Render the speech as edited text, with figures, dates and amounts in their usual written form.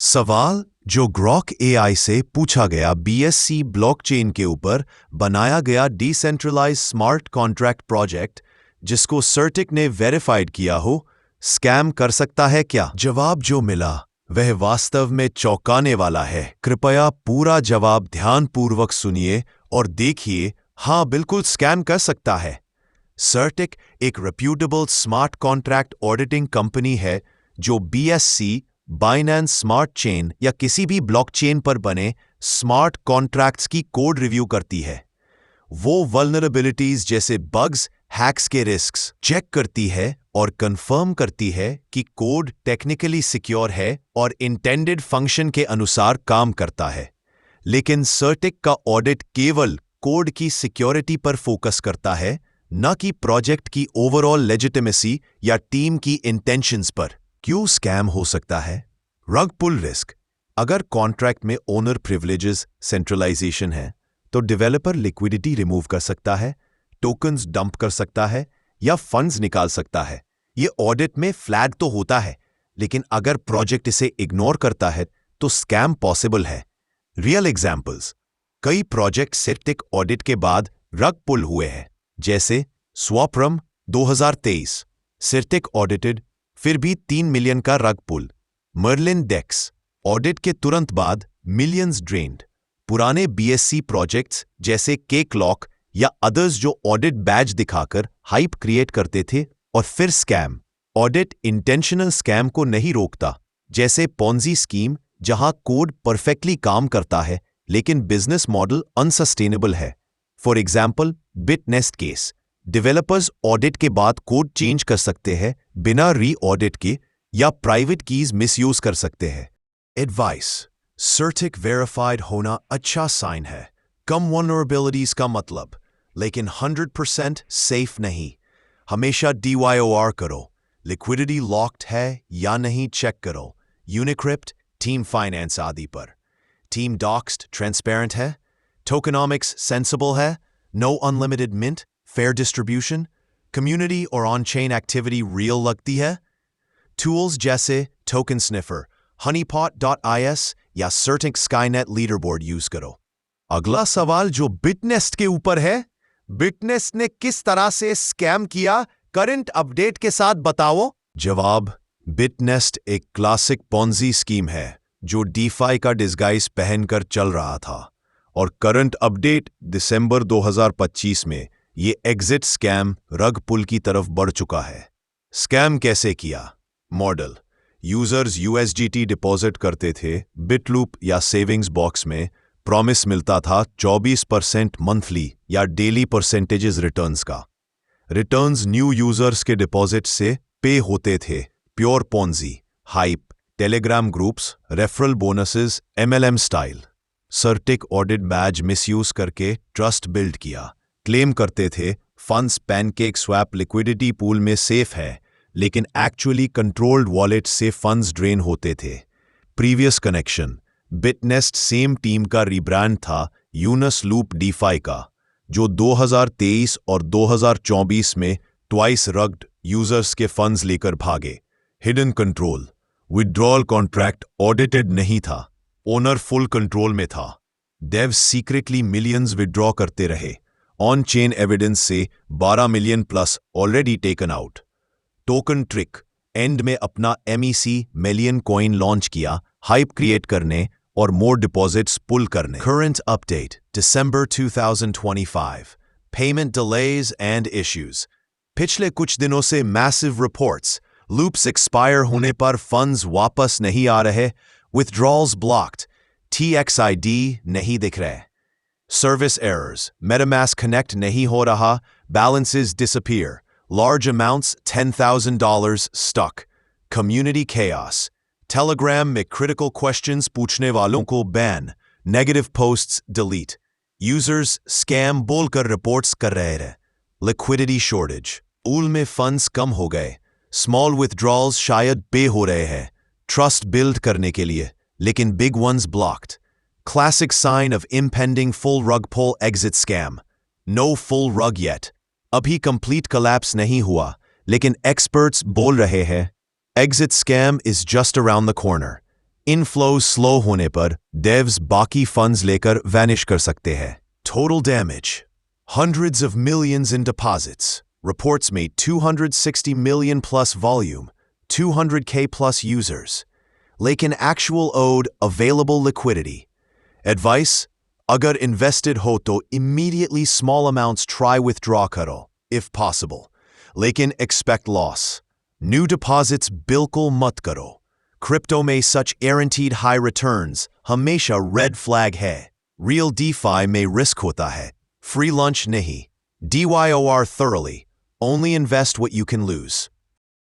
सवाल जो Grok AI से पूछा गया बीएससी ब्लॉकचेन के ऊपर बनाया गया डिसेंट्रलाइज स्मार्ट कॉन्ट्रैक्ट प्रोजेक्ट जिसको सर्टिक ने वेरीफाइड किया हो, स्कैम कर सकता है क्या? जवाब जो मिला वह वास्तव में चौंकाने वाला है। कृपया पूरा जवाब ध्यानपूर्वक सुनिए और देखिए। हाँ, बिल्कुल स्कैम कर सकता है। सर्टिक एक reputable smart contract auditing company है जो बीएससी, बाइनेंस स्मार्ट चेन या किसी भी ब्लॉकचेन पर बने स्मार्ट कॉन्ट्रैक्ट्स की कोड रिव्यू करती है। वो वल्नरेबिलिटीज जैसे बग्स, हैक्स के रिस्क्स चेक करती है और कंफर्म करती है कि कोड टेक्निकली सिक्योर है और इंटेंडेड फंक्शन के अनुसार काम करता है। लेकिन सर्टिक का ऑडिट केवल कोड की सिक्योरिटी पर फोकस करता है, न कि प्रोजेक्ट की ओवरऑल लेजिटिमेसी या टीम की इंटेंशंस पर। क्यों स्कैम हो सकता है? रग पुल रिस्क। अगर कॉन्ट्रैक्ट में ओनर प्रिविलेजेस सेंट्रलाइजेशन है तो डेवलपर लिक्विडिटी रिमूव कर सकता है, टोकन्स डंप कर सकता है या फंड्स निकाल सकता है। ये ऑडिट में फ्लैग तो होता है, लेकिन अगर प्रोजेक्ट इसे इग्नोर करता है तो स्कैम पॉसिबल है। Real examples. कई प्रोजेक्ट सर्टिक ऑडिट के बाद रग पुल हुए हैं, जैसे स्वॉपरम 2023 सर्टिक ऑडिटेड फिर भी 3 मिलियन का रग पुल। मर्लिन डेक्स ऑडिट के तुरंत बाद मिलियंस ड्रेन्ड। पुराने बीएससी प्रोजेक्ट्स जैसे केक लॉक या अदर्स जो ऑडिट बैज दिखाकर हाइप क्रिएट करते थे और फिर स्कैम। ऑडिट इंटेंशनल स्कैम को नहीं रोकता, जैसे पॉन्जी स्कीम जहां कोड परफेक्टली काम करता है लेकिन बिजनेस मॉडल अनसस्टेनेबल है। For example Bitnest case. Developers audit के बाद कोड चेंज कर सकते हैं बिना री ऑडिट के या प्राइवेट कीज मिसयूज कर सकते हैं। एडवाइस। सर्टिक वेरीफाइड होना अच्छा साइन है, कम वल्नरेबिलिटीज का मतलब, लेकिन 100% सेफ नहीं। हमेशा DYOR करो, लिक्विडिटी लॉक्ड है या नहीं चेक करो। यूनिक्रिप्ट, टीम फाइनेंस आदि पर। टीम डॉक्स्ड ट्रांसपेरेंट है, टोकनॉमिक्स सेंसिबल है, no unlimited mint, fair distribution, community और ऑन चेन एक्टिविटी रियल लगती है। टूल्स जैसे टोकन स्निफर, honeypot.is या सर्टिक स्काईनेट लीडरबोर्ड यूज करो। अगला सवाल जो बिटनेस्ट के ऊपर है, बिटनेस्ट ने किस तरह से स्कैम किया, करंट अपडेट के साथ बताओ। जवाब, बिटनेस्ट एक क्लासिक पॉन्जी स्कीम है जो डीफाई का डिस्गाइज पहनकर चल रहा था, और करंट अपडेट दिसंबर 2025 में ये एग्जिट स्कैम रग पुल की तरफ बढ़ चुका है। स्कैम कैसे किया? मॉडल। यूजर्स USDT डिपॉजिट करते थे बिटलूप या सेविंग्स बॉक्स में। प्रॉमिस मिलता था 24% मंथली या डेली परसेंटेजेस रिटर्न्स का। रिटर्न्स न्यू यूजर्स के डिपॉजिट से पे होते थे। Pure Ponzi, hype, Telegram groups, referral bonuses, MLM style. CertiK audit badge misuse करके ट्रस्ट बिल्ड किया। क्लेम करते थे funds PancakeSwap liquidity pool में सेफ है, लेकिन एक्चुअली कंट्रोल्ड वॉलेट से फंड्स ड्रेन होते थे। Previous connection. Bitnest same team का रीब्रांड था यूनस लूप डीफाई का, जो 2023 और 2024 में ट्वाइस रग्ड यूजर्स के फंड्स लेकर भागे। Hidden control. Withdrawal contract audited नहीं था, ओनर फुल कंट्रोल में था। डेव सीक्रेटली मिलियंस विड्रॉ करते रहे। ऑन चेन एविडेंस से 12 million plus already taken out. Token trick. And में अपना MEC मिलियन कॉइन लॉन्च किया, हाइप क्रिएट करने और मोर डिपॉजिट्स पुल करने। Current update December 2025। Payment delays and issues. पिछले कुछ दिनों से मैसिव रिपोर्ट्स, लूप्स एक्सपायर होने पर फंड्स वापस नहीं आ रहे, विथड्रॉल्स ब्लॉक्ड, TXID नहीं दिख रहे, सर्विस एरर्स, मेटामास्क कनेक्ट नहीं हो रहा, balances disappear, large amounts $10,000 stuck, community chaos, Telegram में critical questions पूछने वालों को ban, negative posts delete, users scam बोलकर reports कर रहे हैं, liquidity shortage, ऊल में funds कम हो गए, small withdrawals शायद पे हो रहे हैं, trust build करने के लिए, लेकिन big ones blocked, classic sign of impending full rug pull exit scam, no full rug yet. अभी कंप्लीट कोलैप्स नहीं हुआ, लेकिन एक्सपर्ट्स बोल रहे हैं exit scam is just around the corner. Inflow slow होने पर devs बाकी funds लेकर vanish कर सकते हैं. Total damage: hundreds of millions in deposits. Reports made 260 million plus volume, 200K plus users. लेकिन actual owed available liquidity. Advice: अगर invested हो तो immediately small amounts try withdraw करो, if possible. लेकिन expect loss. New deposits बिल्कुल मत करो. Crypto में such guaranteed high returns हमेशा red flag है. Real DeFi में risk होता है. Free lunch नहीं. DYOR thoroughly. Only invest what you can lose.